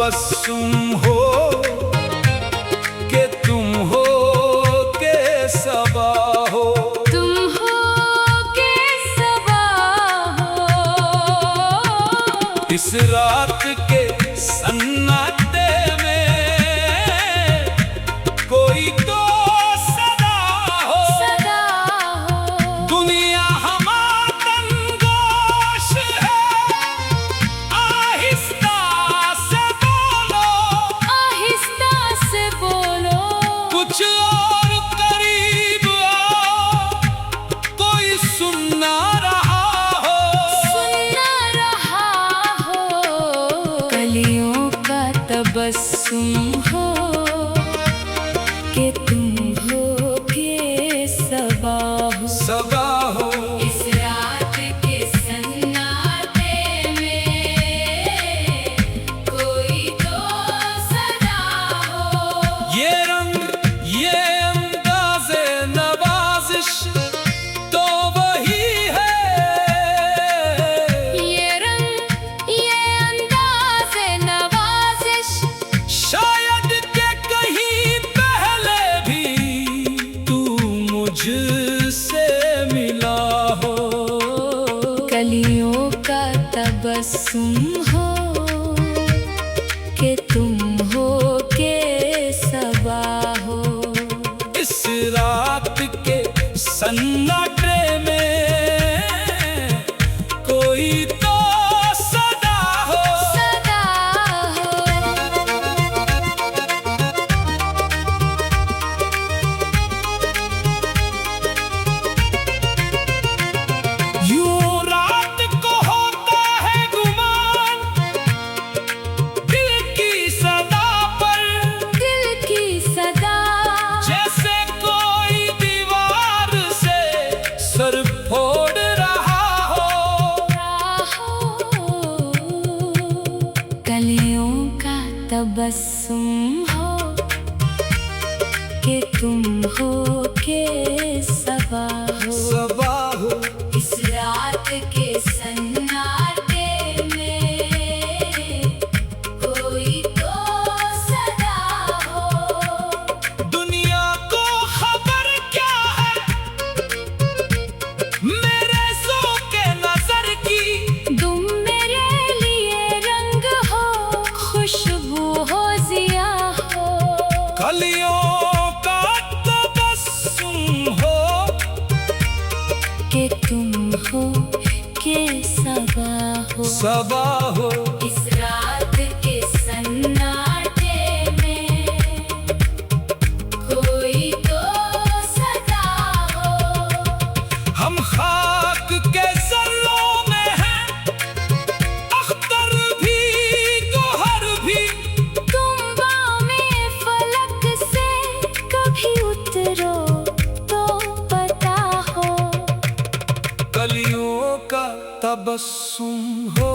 तबस्सुम हो कि तुम हो के सबा हो, तुम हो के सबा हो। इस रात के सन्नाटे में कोई तो सदा हो, सदा हो। दुनिया हमातंगोश है, आहिस्ता से बोलो, आहिस्ता से बोलो। कुछ और करीब आओ, कोई सुन ना रहा हो, सुन ना रहा हो। कलियों का तबस्सुम हो कि तुम हो के सबा हो, सबा हो। इस रात के सन्नाटे में कोई तो सदा हो। ये रंग ये अंदाज़े नवाजिश तो वही है, ये रंग ये अंदाज़े नवाजिश शायद के कहीं पहले भी तू मुझसे मिला हो। कलियों का तबस्सुम हो कि तुम हो के सबा हो। इस रात के सन्नाटे में कोई तो सदा हो, सदा हो। यूं रात को होता है गुमान दिल की सदा पर, दिल की सदा जैसे कोई दीवार से सर फोड़ रहा हो। कलियों का तबस्सुम हो कि तुम हो के सबा हो। सबा हो। इस रात के सन्नाटे में कोई तो सदा हो। दुनिया को खबर क्या है मेरे ज़ोक़े नज़र की, तुम मेरे लिए रंग हो, खुशबू हो, ज़िया हो। कलियों का तबस्सुम हो कि तुम हो के सबा हो। सबा हो। इस रात के सन्नाटे में कोई तो सदा हो। हम खाक के ज़र्रों में हैं, अख्तर भी गोहर भी, तुम बामे फलक से कभी उतरो तो पता हो। कलियों का तबस्सुम हो